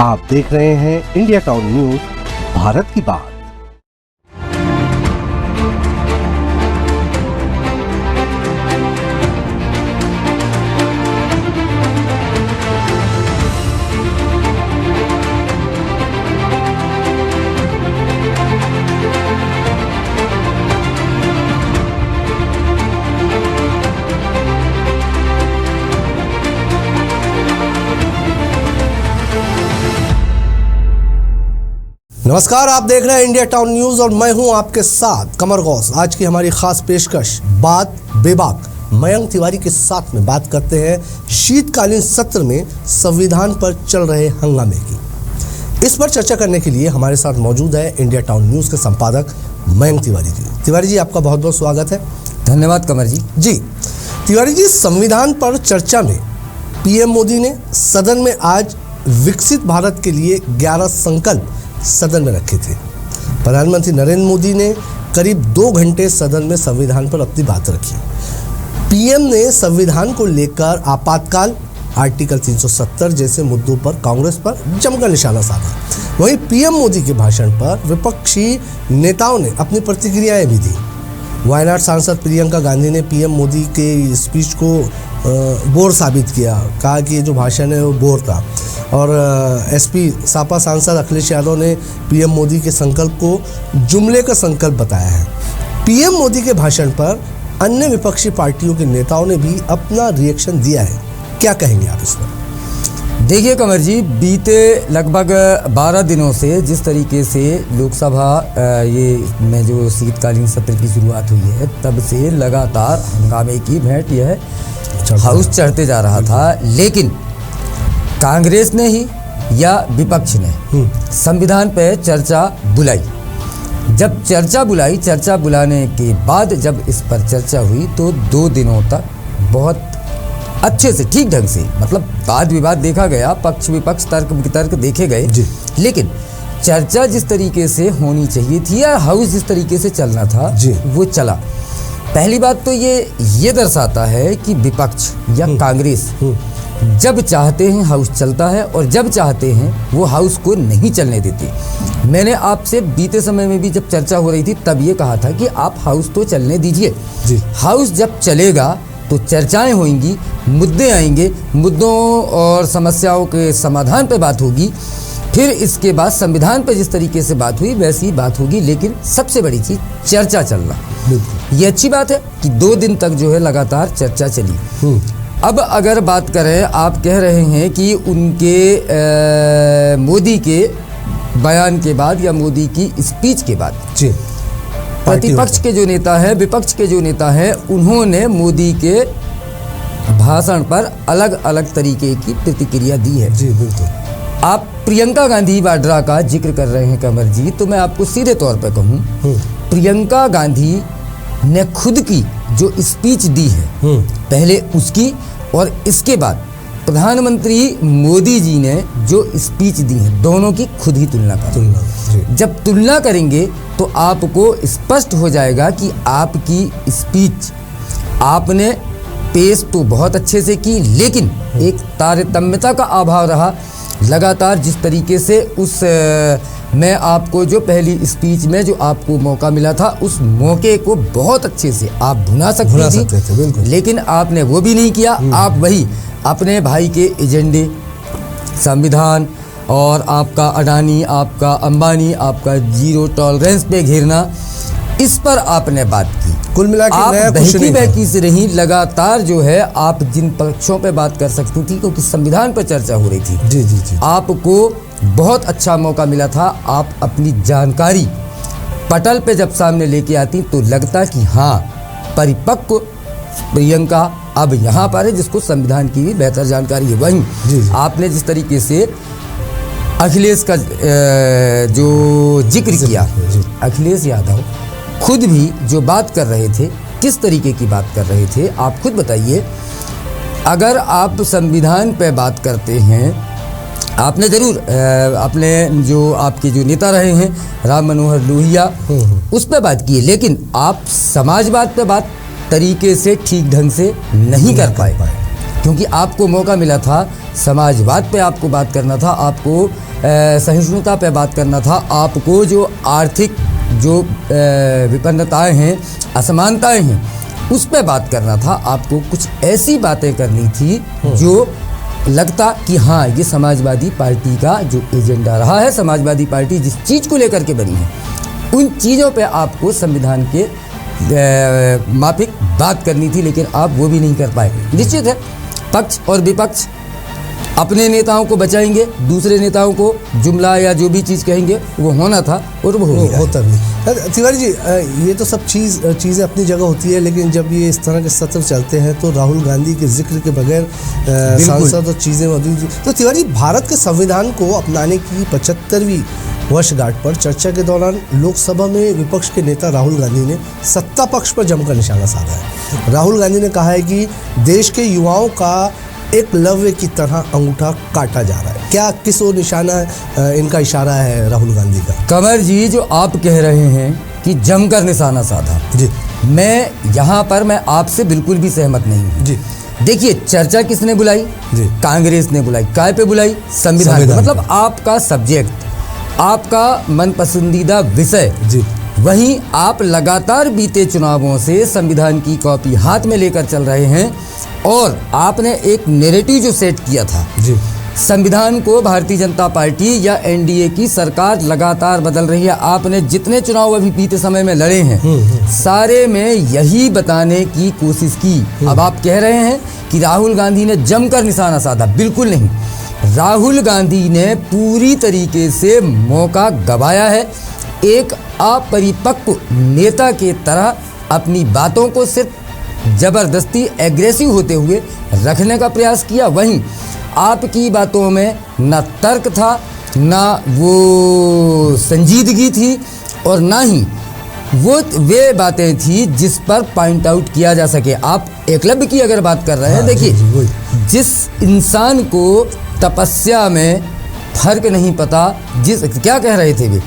आप देख रहे हैं इंडिया टाउन न्यूज, भारत की बात। नमस्कार, आप देख रहे हैं इंडिया टाउन न्यूज और मैं हूं आपके साथ कमर गौस। आज की हमारी खास पेशकश बात बेबाक मयंक तिवारी के साथ में बात करते हैं शीतकालीन सत्र में संविधान पर चल रहे हंगामे की। इस पर चर्चा करने के लिए हमारे साथ मौजूद है इंडिया टाउन न्यूज के संपादक मयंक तिवारी जी। तिवारी जी, आपका बहुत बहुत स्वागत है। धन्यवाद कमर जी। जी तिवारी जी, संविधान पर चर्चा में पीएम मोदी ने सदन में आज विकसित भारत के लिए 11 संकल्प सदन में रखे थे। प्रधानमंत्री नरेंद्र मोदी ने करीब 2 घंटे सदन में संविधान पर अपनी बात रखी। पीएम ने संविधान को लेकर आपातकाल, आर्टिकल 370 जैसे मुद्दों पर कांग्रेस पर जमकर निशाना साधा। वहीं पीएम मोदी के भाषण पर विपक्षी नेताओं ने अपनी प्रतिक्रियाएं भी दी। वायनाड सांसद प्रियंका गांधी ने पीएम मोदी के स्पीच को बोर साबित किया, कहा कि ये जो भाषण है वो बोर था। और एसपी सापा सांसद अखिलेश यादव ने पीएम मोदी के संकल्प को जुमले का संकल्प बताया है। पीएम मोदी के भाषण पर अन्य विपक्षी पार्टियों के नेताओं ने भी अपना रिएक्शन दिया है। क्या कहेंगे आप इस पर? देखिए कमर जी, बीते लगभग 12 दिनों से जिस तरीके से लोकसभा में जो शीतकालीन सत्र की शुरुआत हुई है, तब से लगातार हंगामे की भेंट यह हाउस चढ़ते जा रहा था। लेकिन कांग्रेस ने ही या विपक्ष ने संविधान पर चर्चा बुलाई। जब चर्चा बुलाने के बाद जब इस पर चर्चा हुई तो 2 दिनों तक बहुत अच्छे से, ठीक ढंग से, मतलब वाद विवाद देखा गया, पक्ष विपक्ष तर्क वितर्क देखे गए। लेकिन चर्चा जिस तरीके से होनी चाहिए थी या हाउस जिस तरीके से चलना था वो चला। पहली बात तो ये दर्शाता है कि विपक्ष या कांग्रेस जब चाहते हैं हाउस चलता है और जब चाहते हैं वो हाउस को नहीं चलने देते। मैंने आपसे बीते समय में भी जब चर्चा हो रही थी तब ये कहा था कि आप हाउस तो चलने दीजिए। हाउस जब चलेगा तो चर्चाएं होंगी, मुद्दे आएंगे, मुद्दों और समस्याओं के समाधान पे बात होगी। फिर इसके बाद संविधान पे जिस तरीके से बात हुई वैसी बात होगी। लेकिन सबसे बड़ी चीज़ चर्चा चलना, ये अच्छी बात है कि 2 दिन तक जो है लगातार चर्चा चली। अब अगर बात करें, आप कह रहे हैं कि उनके मोदी के बयान के बाद या मोदी की स्पीच के बाद प्रतिपक्ष के जो नेता है, विपक्ष के जो नेता है, उन्होंने मोदी के भाषण पर अलग अलग तरीके की प्रतिक्रिया दी है। जी बिल्कुल। आप प्रियंका गांधी वाड्रा का जिक्र कर रहे हैं कमर जी, तो मैं आपको सीधे तौर पर कहूँ, प्रियंका गांधी ने खुद की जो स्पीच दी है, पहले उसकी और इसके बाद प्रधानमंत्री मोदी जी ने जो स्पीच दी है, दोनों की खुद ही तुलना करें। जब तुलना करेंगे तो आपको स्पष्ट हो जाएगा कि आपकी स्पीच आपने पेश तो बहुत अच्छे से की, लेकिन एक तारतम्यता का अभाव रहा। लगातार जिस तरीके से मैं आपको जो पहली स्पीच में जो आपको मौका मिला था, उस मौके को बहुत अच्छे से आप भुना सकते थे, बिल्कुल। लेकिन आपने वो भी नहीं किया। आप वही अपने भाई के एजेंडे, संविधान और आपका अडानी, आपका अंबानी, आपका जीरो टॉलरेंस पे घेरना, इस पर आपने बात की। कुल मिला के आप बहकी से नहीं, लगातार जो है आप जिन पक्षों पे बात कर सकती थी, क्योंकि संविधान पर चर्चा हो रही थी। जी। आपको बहुत अच्छा मौका मिला था। आप अपनी जानकारी पटल पे जब सामने लेके आती तो लगता कि हाँ, परिपक्व प्रियंका अब यहाँ पर है, जिसको संविधान की भी बेहतर जानकारी है। वहीं आपने जिस तरीके से अखिलेश का जो जिक्र किया, अखिलेश यादव खुद भी जो बात कर रहे थे, किस तरीके की बात कर रहे थे आप खुद बताइए। अगर आप संविधान पे बात करते हैं, आपने ज़रूर अपने जो आपके जो नेता रहे हैं राम मनोहर लोहिया, उस पर बात की है, लेकिन आप समाजवाद पे बात तरीके से ठीक ढंग से नहीं कर पाए, क्योंकि आपको मौका मिला था समाजवाद पे आपको बात करना था, आपको सहिष्णुता पे बात करना था, आपको जो आर्थिक जो विपन्नताएं हैं, असमानताएं हैं, उस पे बात करना था। आपको कुछ ऐसी बातें करनी थी जो लगता कि हाँ, ये समाजवादी पार्टी का जो एजेंडा रहा है, समाजवादी पार्टी जिस चीज़ को लेकर के बनी है, उन चीज़ों पे आपको संविधान के माफिक बात करनी थी, लेकिन आप वो भी नहीं कर पाए। निश्चित है, पक्ष और विपक्ष अपने नेताओं को बचाएंगे, दूसरे नेताओं को जुमला या जो भी चीज़ कहेंगे वो होना था और वो होता भी। तिवारी जी, ये तो सब चीज़ें अपनी जगह होती है, लेकिन जब ये इस तरह के सत्र चलते हैं तो राहुल गांधी के जिक्र के बगैर सांसद और चीज़ें मौजूद। तो तिवारी, भारत के संविधान को अपनाने की 75वीं वर्षगांठ पर चर्चा के दौरान लोकसभा में विपक्ष के नेता राहुल गांधी ने सत्ता पक्ष पर जमकर निशाना साधा है। राहुल गांधी ने कहा है कि देश के युवाओं का एकलव्य की तरह अंगूठा काटा जा रहा है। क्या किस ओर निशाना इनका इशारा है राहुल गांधी का? कमर जी, जो आप कह रहे हैं कि जमकर निशाना साधा जी, मैं यहाँ पर मैं आपसे बिल्कुल भी सहमत नहीं हूँ जी। देखिए, चर्चा किसने बुलाई जी? कांग्रेस ने बुलाई। काय पे बुलाई? संविधान। मतलब आपका सब्जेक्ट, आपका मन पसंदीदा विषय जी, वहीं आप लगातार बीते चुनावों से संविधान की कॉपी हाथ में लेकर चल रहे हैं और आपने एक नैरेटिव जो सेट किया था जी, संविधान को भारतीय जनता पार्टी या एनडीए की सरकार लगातार बदल रही है। आपने जितने चुनाव अभी बीते समय में लड़े हैं, सारे में यही बताने की कोशिश की। अब आप कह रहे हैं कि राहुल गांधी ने जमकर निशाना साधा। बिल्कुल नहीं, राहुल गांधी ने पूरी तरीके से मौका गंवाया है। एक अपरिपक्व नेता के तरह अपनी बातों को सिर्फ जबरदस्ती एग्रेसिव होते हुए रखने का प्रयास किया। वहीं आपकी बातों में ना तर्क था, ना वो संजीदगी थी, और ना ही वे बातें थी जिस पर पॉइंट आउट किया जा सके। आप एकलव्य की अगर बात कर रहे हैं, देखिए, जिस इंसान को तपस्या में फर्क नहीं पता, क्या कह रहे थे वे,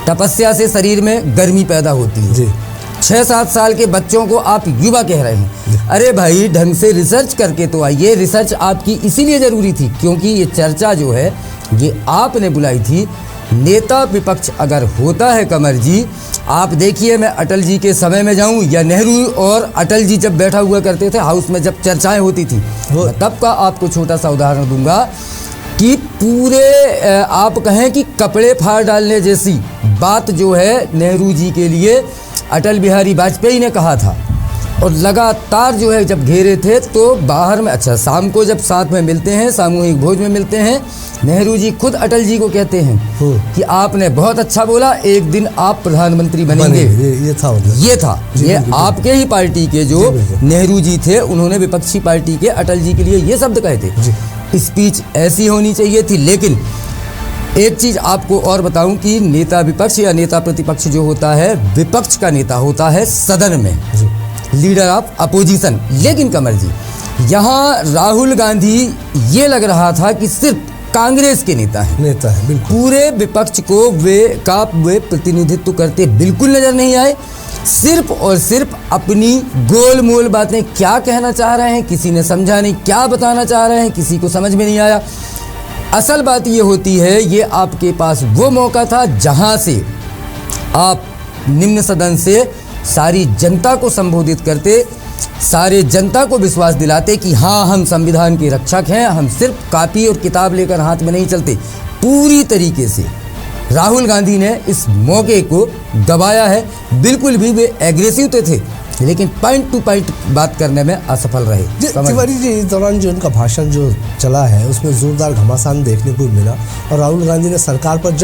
तपस्या से शरीर में गर्मी पैदा होती है। 6-7 साल के बच्चों को आप युवा कह रहे हैं। अरे भाई, ढंग से रिसर्च करके तो आइए। रिसर्च आपकी इसीलिए ज़रूरी थी क्योंकि ये चर्चा जो है ये आपने बुलाई थी। नेता विपक्ष अगर होता है, कमर जी, आप देखिए, मैं अटल जी के समय में जाऊं या नेहरू और अटल जी जब बैठा हुआ करते थे हाउस में, जब चर्चाएं होती थी, तब का आपको छोटा सा उदाहरण दूंगा कि पूरे आप कहें कि कपड़े फाड़ डालने जैसी बात जो है नेहरू जी के लिए अटल बिहारी वाजपेयी ने कहा था। और लगातार जो है जब घेरे थे तो बाहर में, अच्छा, शाम को जब साथ में मिलते हैं, सामूहिक भोज में मिलते हैं, नेहरू जी खुद अटल जी को कहते हैं कि आपने बहुत अच्छा बोला, एक दिन आप प्रधानमंत्री बनेंगे। ये आपके ही पार्टी के जो नेहरू जी थे, उन्होंने विपक्षी पार्टी के अटल जी के लिए ये शब्द कहे थे। स्पीच ऐसी होनी चाहिए थी। लेकिन एक चीज़ आपको और बताऊं कि नेता विपक्ष या नेता प्रतिपक्ष जो होता है, विपक्ष का नेता होता है सदन में, लीडर ऑफ अपोजिशन। लेकिन कमर जी, यहाँ राहुल गांधी ये लग रहा था कि सिर्फ कांग्रेस के नेता है, पूरे विपक्ष को वे प्रतिनिधित्व करते बिल्कुल नजर नहीं आए। सिर्फ और सिर्फ अपनी गोल मोल बातें, क्या कहना चाह रहे हैं किसी ने समझा नहीं, क्या बताना चाह रहे हैं किसी को समझ में नहीं आया। असल बात ये होती है, ये आपके पास वो मौका था जहां से आप निम्न सदन से सारी जनता को संबोधित करते, सारे जनता को विश्वास दिलाते कि हाँ, हम संविधान के रक्षक हैं, हम सिर्फ कॉपी और किताब लेकर हाथ में नहीं चलते। पूरी तरीके से राहुल गांधी ने इस मौके को गंवाया है। बिल्कुल भी वे एग्रेसिव तो थे, लेकिन पॉइंट टू पॉइंट बात करने में असफल रहे। तिवारी जी, इस दौरान जो उनका भाषण जो चला है उसमें जोरदार घमासान देखने को मिला और राहुल गांधी ने सरकार पर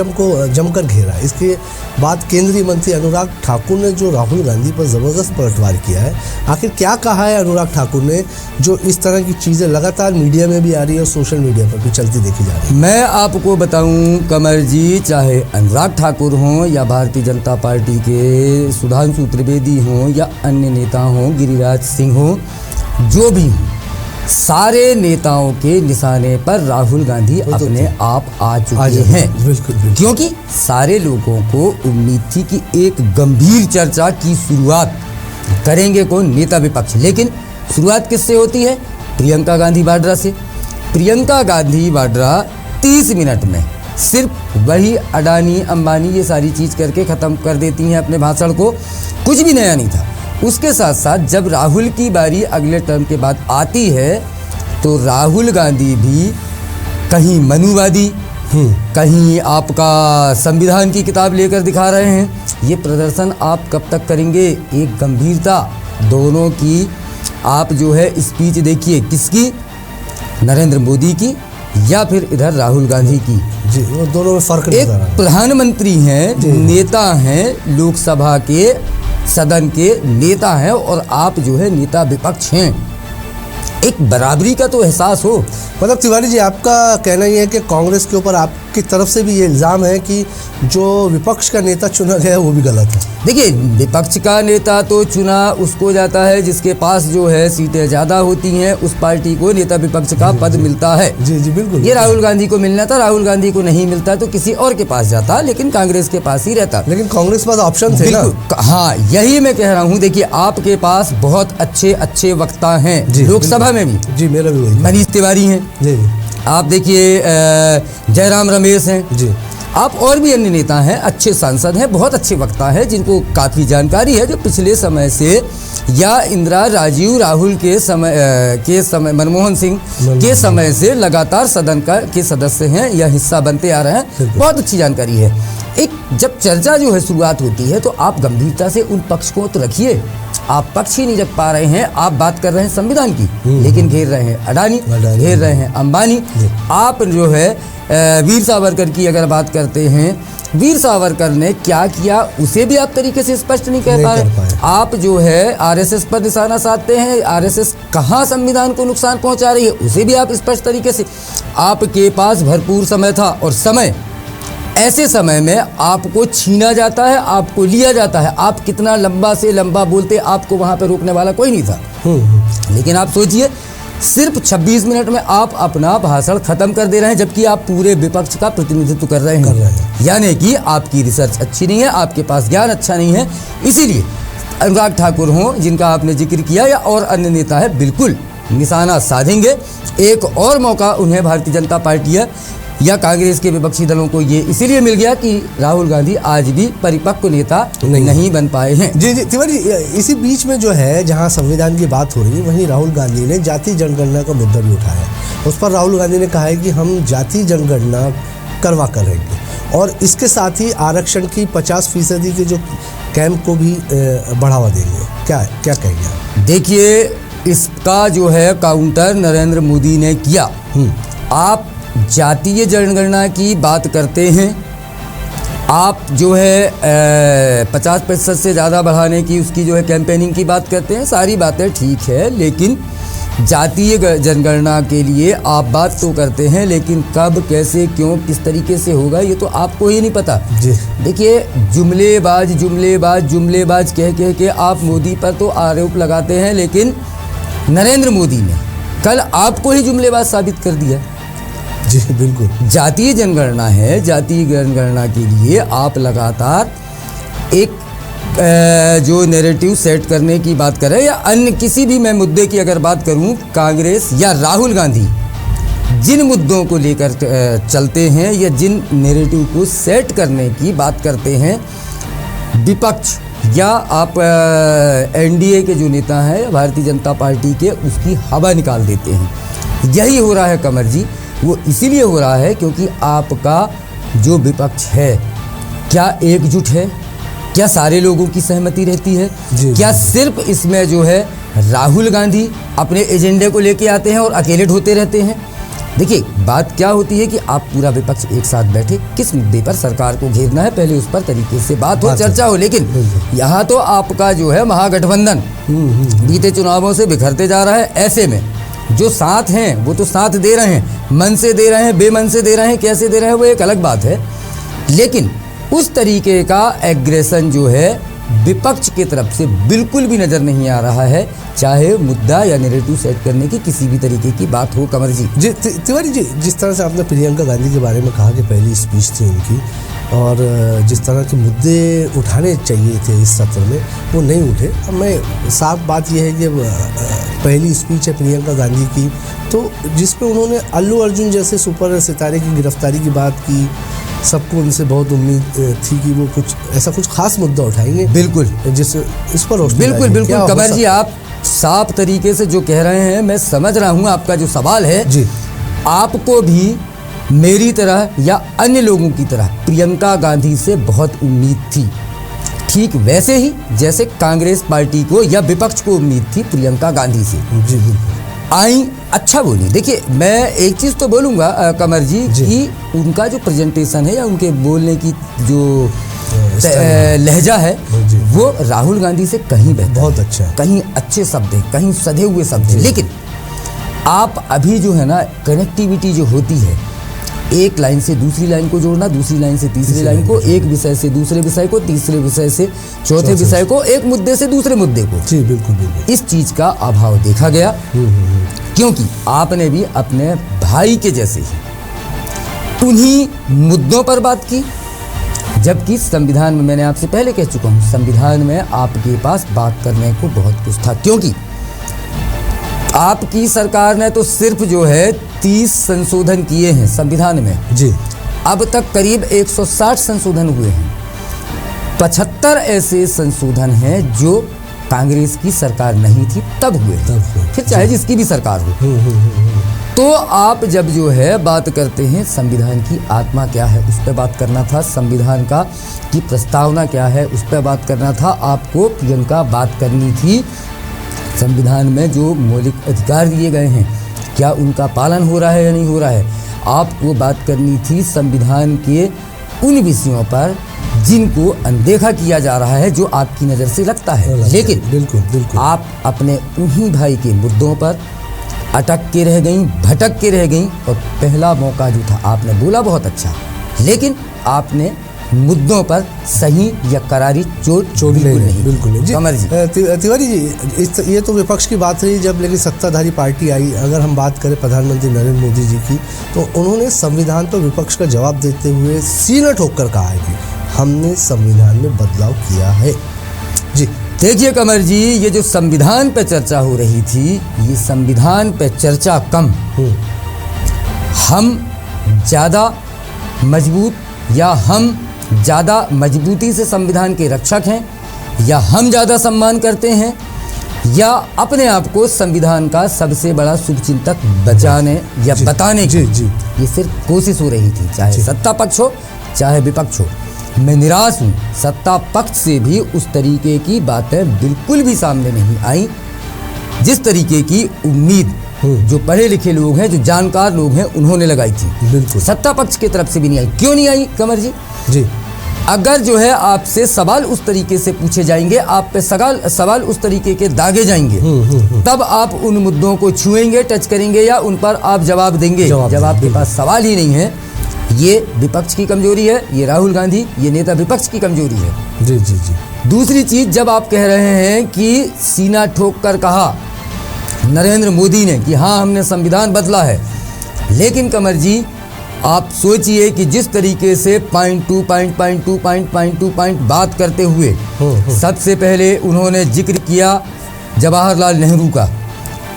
जमकर घेरा। इसके बाद केंद्रीय मंत्री अनुराग ठाकुर ने जो राहुल गांधी पर ज़बरदस्त पलटवार किया है, आखिर क्या कहा है अनुराग ठाकुर ने, जो इस तरह की चीज़ें लगातार मीडिया में भी आ रही है और सोशल मीडिया पर भी चलती देखी जा रही है? मैं आपको बताऊं कमर जी, चाहे अनुराग ठाकुर हों या भारतीय जनता पार्टी के सुधांशु त्रिवेदी हों या अन्य नेता हों, गिरिराज सिंह हों, जो भी हों, सारे नेताओं के निशाने पर राहुल गांधी अपने आप आ चुके हैं। बिल्कुल। क्योंकि सारे लोगों को उम्मीद थी कि एक गंभीर चर्चा की शुरुआत करेंगे कौन, नेता विपक्ष। लेकिन शुरुआत किससे होती है? प्रियंका गांधी वाड्रा से। प्रियंका गांधी वाड्रा 30 मिनट में सिर्फ वही अडानी अंबानी ये सारी चीज़ करके ख़त्म कर देती हैं अपने भाषण को। कुछ भी नया नहीं था। उसके साथ साथ जब राहुल की बारी अगले टर्म के बाद आती है तो राहुल गांधी भी कहीं मनुवादी, कहीं आपका संविधान की किताब लेकर दिखा रहे हैं। ये प्रदर्शन आप कब तक करेंगे? एक गंभीरता दोनों की आप जो है स्पीच देखिए, किसकी? नरेंद्र मोदी की या फिर इधर राहुल गांधी की। जी, वो दोनों में फर्क एक नजर आ रहा है। प्रधानमंत्री हैं, नेता हैं, लोकसभा के सदन के नेता हैं, और आप जो है नेता विपक्ष हैं। एक बराबरी का तो एहसास हो। मतलब तिवारी जी, आपका कहना ये है कि कांग्रेस के ऊपर आपकी तरफ से भी ये इल्ज़ाम है कि जो विपक्ष का नेता चुना गया है वो भी गलत है। देखिए, विपक्ष का नेता तो चुना उसको जाता है जिसके पास जो है सीटें ज़्यादा होती हैं, उस पार्टी को नेता विपक्ष का पद मिलता है। जी जी बिल्कुल। ये राहुल गांधी को मिलना था, राहुल गांधी को नहीं मिलता तो किसी और के पास जाता, लेकिन कांग्रेस के पास ही रहता। लेकिन कांग्रेस के पास ऑप्शन थे ना। हाँ, यही मैं कह रहा हूँ। देखिए, आपके पास बहुत अच्छे अच्छे वक्ता हैं लोकसभा में भी। जी, मेरा भी वही। मनीष तिवारी हैं, जी, आप देखिए जयराम रमेश हैं जी, आप और भी अन्य नेता हैं, अच्छे सांसद हैं, बहुत अच्छे वक्ता हैं जिनको काफ़ी जानकारी है, जो पिछले समय से या इंदिरा, राजीव, राहुल के समय मनमोहन सिंह के समय से लगातार सदन के सदस्य हैं या हिस्सा बनते आ रहे हैं। बहुत अच्छी जानकारी है। एक जब चर्चा जो है शुरुआत होती है तो आप गंभीरता से उन पक्ष को तो रखिए। आप पक्ष ही नहीं रख पा रहे हैं। आप बात कर रहे हैं संविधान की, लेकिन घेर रहे हैं अडानी, घेर रहे हैं अंबानी। आप जो है वीर सावरकर की अगर बात करते हैं, वीर सावरकर ने क्या किया उसे भी आप तरीके से स्पष्ट नहीं कह पा रहे। आप जो है आरएसएस पर निशाना साधते हैं, आरएसएस कहाँ संविधान को नुकसान पहुंचा रही है उसे भी आप स्पष्ट तरीके से। आपके पास भरपूर समय था, और समय ऐसे समय में आपको छीना जाता है, आपको लिया जाता है। आप कितना लंबा से लंबा बोलते, आपको वहाँ पर रोकने वाला कोई नहीं था। लेकिन आप सोचिए, सिर्फ 26 मिनट में आप अपना भाषण खत्म कर दे रहे हैं, जबकि आप पूरे विपक्ष का प्रतिनिधित्व कर रहे हैं। यानी कि आपकी रिसर्च अच्छी नहीं है, आपके पास ज्ञान अच्छा नहीं है। इसीलिए अनुराग ठाकुर हों, जिनका आपने जिक्र किया, या और अन्य नेता है, बिल्कुल निशाना साधेंगे। एक और मौका उन्हें भारतीय जनता पार्टी या कांग्रेस के विपक्षी दलों को ये इसीलिए मिल गया कि राहुल गांधी आज भी परिपक्व नेता नहीं बन पाए हैं। जी जी तिवारी, इसी बीच में जो है जहां संविधान की बात हो रही है, वहीं राहुल गांधी ने जाति जनगणना का मुद्दा भी उठाया। उस पर राहुल गांधी ने कहा है कि हम जाति जनगणना करवा कर रहेंगे, और इसके साथ ही आरक्षण की 50% के जो कैंप को भी बढ़ावा देंगे। क्या कहेंगे? देखिए, इसका जो है काउंटर नरेंद्र मोदी ने किया। आप जातीय जनगणना की बात करते हैं, आप जो है 50% से ज़्यादा बढ़ाने की उसकी जो है कैंपेनिंग की बात करते हैं। सारी बातें ठीक है, लेकिन जातीय जनगणना के लिए आप बात तो करते हैं, लेकिन कब, कैसे, क्यों, किस तरीके से होगा ये तो आपको ही नहीं पता। जी देखिए, जुमलेबाज कह के आप मोदी पर तो आरोप लगाते हैं, लेकिन नरेंद्र मोदी ने कल आपको ही जुमलेबाज साबित कर दिया। जी बिल्कुल। जातीय जनगणना है, जातीय जनगणना के लिए आप लगातार एक जो नैरेटिव सेट करने की बात करें, या अन्य किसी भी मैं मुद्दे की अगर बात करूं, कांग्रेस या राहुल गांधी जिन मुद्दों को लेकर चलते हैं या जिन नैरेटिव को सेट करने की बात करते हैं, विपक्ष या आप एनडीए के जो नेता हैं भारतीय जनता पार्टी के, उसकी हवा निकाल देते हैं। यही हो रहा है कमर जी। वो इसीलिए हो रहा है क्योंकि आपका जो विपक्ष है, क्या एकजुट है? क्या सारे लोगों की सहमति रहती है? क्या सिर्फ इसमें जो है राहुल गांधी अपने एजेंडे को लेके आते हैं और अकेले ढोते रहते हैं? देखिए, बात क्या होती है कि आप पूरा विपक्ष एक साथ बैठे, किस मुद्दे पर सरकार को घेरना है, पहले उस पर तरीके से बात हो, चर्चा हो। लेकिन यहाँ तो आपका जो है महागठबंधन बीते चुनावों से बिखरते जा रहा है। ऐसे में जो साथ हैं वो तो साथ दे रहे हैं, मन से दे रहे हैं, बेमन से दे रहे हैं, कैसे दे रहे हैं वो एक अलग बात है। लेकिन उस तरीके का एग्रेशन जो है विपक्ष की तरफ से बिल्कुल भी नज़र नहीं आ रहा है, चाहे मुद्दा या नैरेटिव सेट करने की किसी भी तरीके की बात हो। कमर जी तिवारी जी, जिस तरह से आपने प्रियंका गांधी के बारे में कहा कि पहली स्पीच थी उनकी, और जिस तरह के मुद्दे उठाने चाहिए थे इस सत्र में वो नहीं उठे। अब मैं साफ बात यह है कि पहली स्पीच है प्रियंका गांधी की, तो जिसपे उन्होंने अल्लू अर्जुन जैसे सुपर सितारे की गिरफ्तारी की बात की, सबको उनसे बहुत उम्मीद थी कि वो कुछ खास मुद्दा उठाएंगे। बिल्कुल, जिस इस पर बिल्कुल कमर जी, आप साफ तरीके से जो कह रहे हैं मैं समझ रहा हूँ आपका जो सवाल है जी। आपको भी मेरी तरह या अन्य लोगों की तरह प्रियंका गांधी से बहुत उम्मीद थी, ठीक वैसे ही जैसे कांग्रेस पार्टी को या विपक्ष को उम्मीद थी प्रियंका गांधी से। जी बिल्कुल। आई अच्छा बोली। देखिए मैं एक चीज़ तो बोलूँगा कमर जी कि उनका जो प्रेजेंटेशन है या उनके बोलने की जो लहजा है वो राहुल गांधी से कहीं बेहतर, बहुत अच्छा है, कहीं अच्छे शब्द हैं, कहीं सधे हुए शब्द हैं। लेकिन आप अभी जो है ना कनेक्टिविटी जो होती है, एक लाइन से दूसरी लाइन को जोड़ना, दूसरी लाइन से तीसरी लाइन को, एक विषय से दूसरे विषय को, तीसरे विषय से चौथे विषय को, एक मुद्दे से दूसरे मुद्दे को, जी बिल्कुल, इस चीज का अभाव देखा गया। क्योंकि आपने भी अपने भाई के जैसे ही उन्हीं मुद्दों पर बात की, जबकि संविधान में, मैंने आपसे पहले कह चुका हूं, संविधान में आपके पास बात करने को बहुत कुछ था। क्योंकि आपकी सरकार ने तो सिर्फ जो है 30 संशोधन किए हैं संविधान में जी। अब तक करीब 160 संशोधन हुए हैं। 75 ऐसे संशोधन हैं जो कांग्रेस की सरकार नहीं थी तब हुए, फिर चाहे जिसकी भी सरकार हो। तो आप जब जो है बात करते हैं संविधान की आत्मा क्या है उस पर बात करना था, संविधान का की प्रस्तावना क्या है उस पर बात करना था। आपको प्रियंका बात करनी थी संविधान में जो मौलिक अधिकार दिए गए हैं क्या उनका पालन हो रहा है या नहीं हो रहा है। आपको बात करनी थी संविधान के उन विषयों पर जिनको अनदेखा किया जा रहा है, जो आपकी नज़र से लगता है। लेकिन बिल्कुल आप अपने उन्हीं भाई के मुद्दों पर अटक के रह गई, भटक के रह गई। और पहला मौका जो था आपने बोला बहुत अच्छा, लेकिन आपने मुद्दों पर सही या करारी चोट बिल्कुल नहीं। कमर जी, तिवारी जी, ये तो विपक्ष की बात रही जब, लेकिन सत्ताधारी पार्टी आई। अगर हम बात करें प्रधानमंत्री नरेंद्र मोदी जी की, तो उन्होंने संविधान पर विपक्ष का जवाब देते हुए सीना ठोककर कहा है कि हमने संविधान में बदलाव किया है। जी देखिए कमर जी, ये जो संविधान पे चर्चा हो रही थी, ये संविधान पे चर्चा कम, हम ज़्यादा मजबूत या हम ज़्यादा मजबूती से संविधान के रक्षक हैं, या हम ज़्यादा सम्मान करते हैं, या अपने आप को संविधान का सबसे बड़ा शुभचिंतक बचाने या बताने की ये सिर्फ कोशिश हो रही थी, चाहे सत्ता पक्ष हो चाहे विपक्ष हो। मैं निराश हूँ, सत्ता पक्ष से भी उस तरीके की बातें बिल्कुल भी सामने नहीं आई जिस तरीके की उम्मीद जो पढ़े लिखे लोग हैं, जो जानकार लोग हैं, उन्होंने लगाई थी। बिल्कुल सत्ता पक्ष की तरफ से भी नहीं आई। क्यों नहीं आई कमर जी? जी, अगर जो है आपसे सवाल उस तरीके से पूछे जाएंगे, आप पे सवाल उस तरीके के दागे जाएंगे, तब आप उन मुद्दों को छुएंगे, टच करेंगे या उन पर आप जवाब देंगे। जब आपके पास सवाल ही नहीं है, ये विपक्ष की कमजोरी है, ये राहुल गांधी, ये नेता विपक्ष की कमजोरी है। जी जी जी। दूसरी चीज, जब आप कह रहे हैं कि सीना ठोक कर कहा नरेंद्र मोदी ने कि हाँ हमने संविधान बदला है, लेकिन कमर जी आप सोचिए कि जिस तरीके से पॉइंट बात करते हुए सबसे पहले उन्होंने जिक्र किया जवाहरलाल नेहरू का,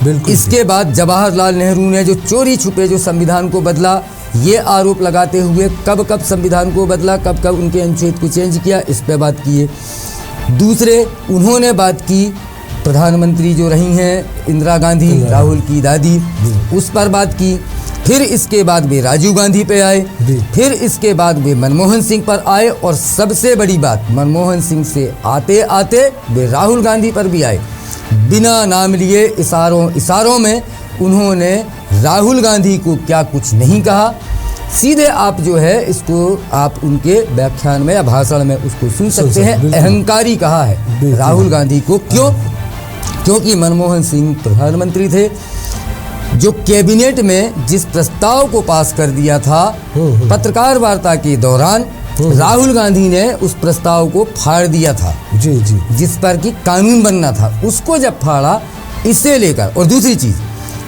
बिल्कुल। इसके बाद जवाहरलाल नेहरू ने जो चोरी छुपे जो संविधान को बदला, ये आरोप लगाते हुए कब संविधान को बदला, कब उनके अनुच्छेद को चेंज किया, इस पे बात किए। दूसरे उन्होंने बात की प्रधानमंत्री जो रही हैं इंदिरा गांधी, राहुल की दादी, उस पर बात की। फिर इसके बाद वे राजीव गांधी पे आए, फिर इसके बाद वे मनमोहन सिंह पर आए, और सबसे बड़ी बात, मनमोहन सिंह से आते आते वे राहुल गांधी पर भी आए। बिना नाम लिए इशारों में उन्होंने राहुल गांधी को क्या कुछ नहीं कहा। सीधे आप जो है इसको आप उनके व्याख्यान में या भाषण में उसको सुन सकते हैं, अहंकारी कहा है राहुल गांधी को। क्यों? क्योंकि मनमोहन सिंह प्रधानमंत्री थे, जो कैबिनेट में जिस प्रस्ताव को पास कर दिया था, पत्रकार वार्ता के दौरान राहुल गांधी ने उस प्रस्ताव को फाड़ दिया था। जी जी। जिस पर कि कानून बनना था, उसको जब फाड़ा, इससे लेकर, और दूसरी चीज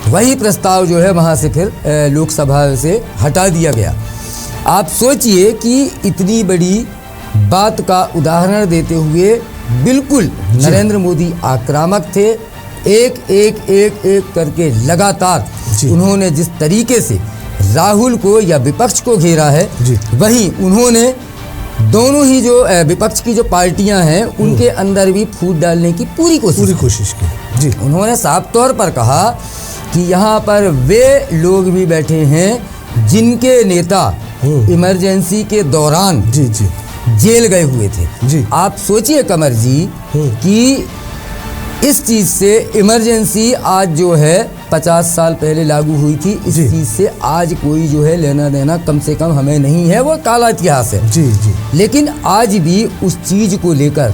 वही प्रस्ताव जो है वहाँ से फिर लोकसभा से हटा दिया गया। आप सोचिए कि इतनी बड़ी बात का उदाहरण देते हुए बिल्कुल नरेंद्र मोदी आक्रामक थे। एक करके लगातार उन्होंने जिस तरीके से राहुल को या विपक्ष को घेरा है, वहीं उन्होंने दोनों ही जो विपक्ष की जो पार्टियां हैं उनके अंदर भी फूट डालने की पूरी कोशिश की। जी, उन्होंने साफ तौर पर कहा कि यहाँ पर वे लोग भी बैठे हैं जिनके नेता इमरजेंसी के दौरान जेल गए हुए थे। जी, आप सोचिए कमर जी कि इस चीज़ से इमरजेंसी आज जो है 50 साल पहले लागू हुई थी, इस चीज़ से आज कोई जो है लेना देना कम से कम हमें नहीं है, वो काला इतिहास है। जी, लेकिन आज भी उस चीज़ को लेकर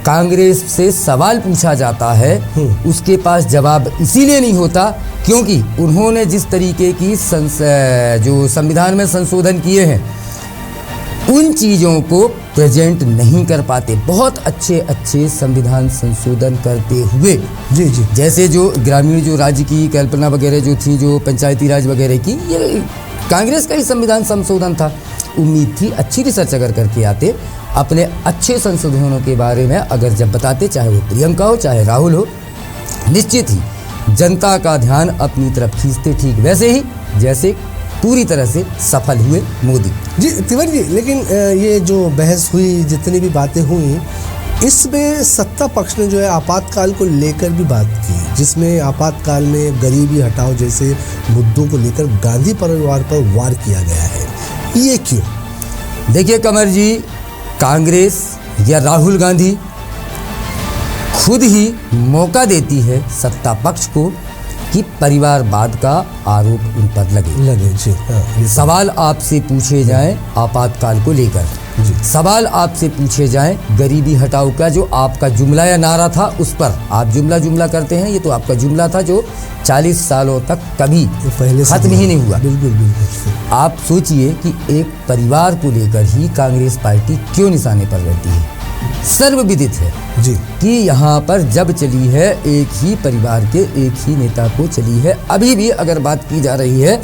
कांग्रेस से सवाल पूछा जाता है, उसके पास जवाब इसीलिए नहीं होता क्योंकि उन्होंने जिस तरीके की जो संविधान में संशोधन किए हैं उन चीज़ों को प्रेजेंट नहीं कर पाते। बहुत अच्छे संविधान संशोधन करते हुए जैसे जो ग्रामीण जो राज्य की कल्पना वगैरह जो थी, जो पंचायती राज वगैरह की, ये कांग्रेस का ही संविधान संशोधन था। उम्मीद थी अच्छी रिसर्च अगर करके आते, अपने अच्छे संशोधनों के बारे में अगर जब बताते, चाहे वो प्रियंका हो चाहे राहुल हो, निश्चित ही जनता का ध्यान अपनी तरफ खींचते, ठीक वैसे ही जैसे पूरी तरह से सफल हुए मोदी। जी तिवारी जी, लेकिन ये जो बहस हुई, जितनी भी बातें हुई, इसमें सत्ता पक्ष ने जो है आपातकाल को लेकर भी बात की, जिसमें आपातकाल में गरीबी हटाओ जैसे मुद्दों को लेकर गांधी परिवार पर वार किया गया है। ये क्यों? देखिए कमर जी, कांग्रेस या राहुल गांधी खुद ही मौका देती है सत्ता पक्ष को कि परिवारवाद का आरोप उन पर लगे। जी, हाँ, सवाल आपसे पूछे जाएं आपातकाल को लेकर, सवाल आपसे पूछे जाएं गरीबी हटाओ का जो आपका जुमला या नारा था उस पर आप जुमला करते हैं, ये तो आपका जुमला था जो 40 सालों तक कभी खत्म ही नहीं हुआ। बिल्कुल। आप सोचिए कि एक परिवार को लेकर ही कांग्रेस पार्टी क्यों निशाने पर रहती है। सर्वविदित है जी कि यहाँ पर जब चली है एक ही परिवार के एक ही नेता को चली है। अभी भी अगर बात की जा रही है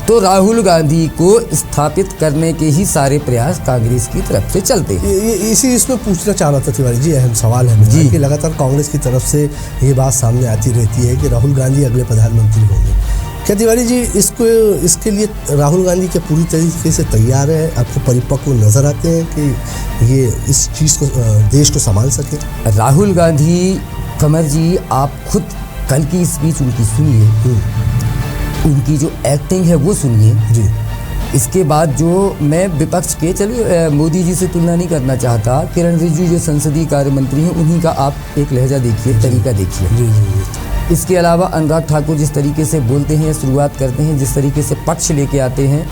तो राहुल गांधी को स्थापित करने के ही सारे प्रयास कांग्रेस की तरफ से चलते हैं। इसमें पूछना चाह रहा था तिवारी जी, अहम सवाल है मेरा कि लगातार कांग्रेस की तरफ से ये बात सामने आती रहती है कि राहुल गांधी अगले प्रधानमंत्री होंगे। क्या तिवारी जी इसके लिए राहुल गांधी के पूरी तरीके से तैयार है? आपको परिपक्व नजर आते हैं कि ये इस चीज़ को देश को संभाल सके? राहुल गांधी, कमर जी, आप खुद कल की स्पीच उनकी सुनिए, उनकी जो एक्टिंग है वो सुनिए जी। इसके बाद जो मैं विपक्ष के, चलिए मोदी जी से तुलना नहीं करना चाहता, किरण रिजिजू जो संसदीय कार्य मंत्री हैं उन्हीं का आप एक लहजा देखिए, तरीका देखिए। जी। इसके अलावा अनुराग ठाकुर जिस तरीके से बोलते हैं, शुरुआत करते हैं, जिस तरीके से पक्ष लेके आते हैं,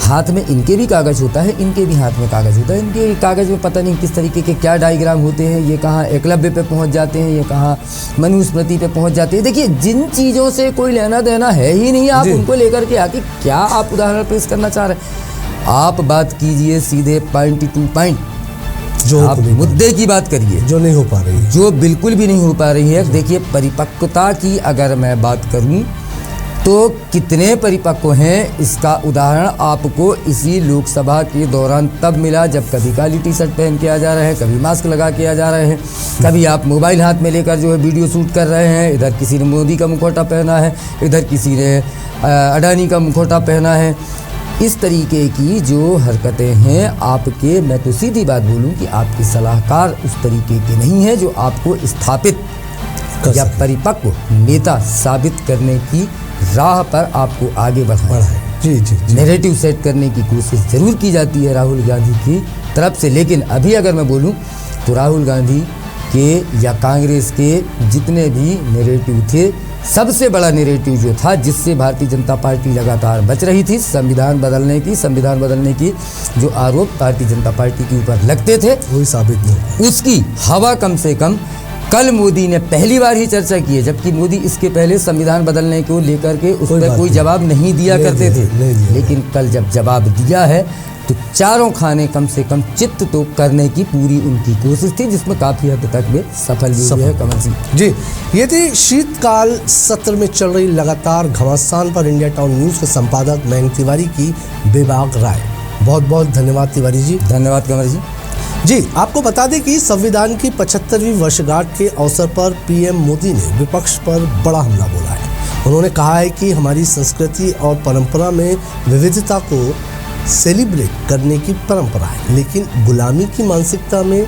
हाथ में इनके भी कागज़ होता है, इनके भी हाथ में कागज़ होता है। इनके कागज़ में पता नहीं किस तरीके के क्या डायग्राम होते हैं, ये कहाँ एकलव्य पे पहुंच जाते हैं, ये कहाँ मनुस्मृति पे पहुंच जाते हैं। देखिए, जिन चीज़ों से कोई लेना देना है ही नहीं, आप उनको लेकर के आके क्या आप उदाहरण पेश करना चाह रहे हैं? आप बात कीजिए सीधे पॉइंट टू पॉइंट, जो आप मुद्दे की बात करिए, जो नहीं हो पा रही है, जो बिल्कुल भी नहीं हो पा रही है। देखिए, परिपक्वता की अगर मैं बात करूं तो कितने परिपक्व हैं इसका उदाहरण आपको इसी लोकसभा के दौरान तब मिला जब कभी काली टी शर्ट पहन के आ जा रहे हैं, कभी मास्क लगा के आ जा रहे हैं, कभी आप मोबाइल हाथ में लेकर जो है वीडियो शूट कर रहे हैं। इधर किसी ने मोदी का मुखौटा पहना है, इधर किसी ने अडानी का मुखौटा पहना है। इस तरीके की जो हरकतें हैं आपके, मैं तो सीधी बात बोलूं कि आपके सलाहकार उस तरीके के नहीं हैं जो आपको स्थापित या परिपक्व नेता साबित करने की राह पर आपको आगे बढ़ाए। जी। नैरेटिव सेट करने की कोशिश जरूर की जाती है राहुल गांधी की तरफ से, लेकिन अभी अगर मैं बोलूं तो राहुल गांधी के या कांग्रेस के जितने भी नैरेटिव थे, सबसे बड़ा नैरेटिव जो था जिससे भारतीय जनता पार्टी लगातार बच रही थी, संविधान बदलने की जो आरोप भारतीय जनता पार्टी के ऊपर लगते थे, वही साबित नहीं, उसकी हवा कम से कम कल मोदी ने पहली बार ही चर्चा की है, जबकि मोदी इसके पहले संविधान बदलने को लेकर के उस पर कोई जवाब नहीं दिया करते थे। लेकिन कल जब जवाब दिया है तो चारों खाने कम से कम चित्त तो करने की पूरी उनकी कोशिश थी, जिसमें काफ़ी हद तक वे सफल भी हुए हैं। कमल सिंह जी, ये थी शीतकाल सत्र में चल रही लगातार घमासान पर इंडिया टाउन न्यूज़ के संपादक मयंक तिवारी की बेबाक राय। बहुत बहुत धन्यवाद तिवारी जी। धन्यवाद कंवर जी। जी, आपको बता दें कि संविधान की 75वीं वर्षगांठ के अवसर पर पीएम मोदी ने विपक्ष पर बड़ा हमला बोला है। उन्होंने कहा है कि हमारी संस्कृति और परंपरा में विविधता को सेलिब्रेट करने की परंपरा है, लेकिन गुलामी की मानसिकता में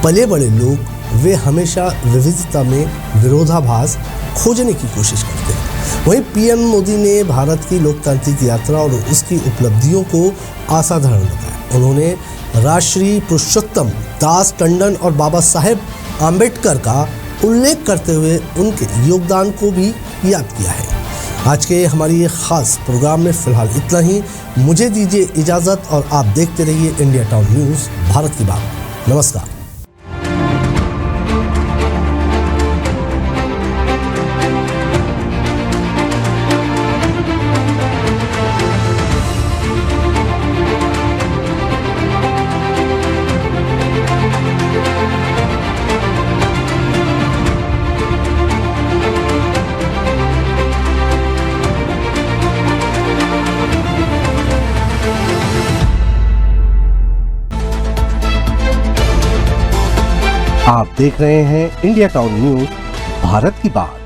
पले बड़े लोग वे हमेशा विविधता में विरोधाभास खोजने की कोशिश करते हैं। वहीं पीएम मोदी ने भारत की लोकतांत्रिक यात्रा और उसकी उपलब्धियों को असाधारण बताया। उन्होंने राष्ट्रीय पुरुषोत्तम दास टंडन और बाबा साहेब आम्बेडकर का उल्लेख करते हुए उनके योगदान को भी याद किया है। आज के हमारी ये खास प्रोग्राम में फिलहाल इतना ही। मुझे दीजिए इजाज़त और आप देखते रहिए इंडिया टाउन न्यूज़ भारत की बात। नमस्कार। आप देख रहे हैं इंडिया टाउन न्यूज़ भारत की बात।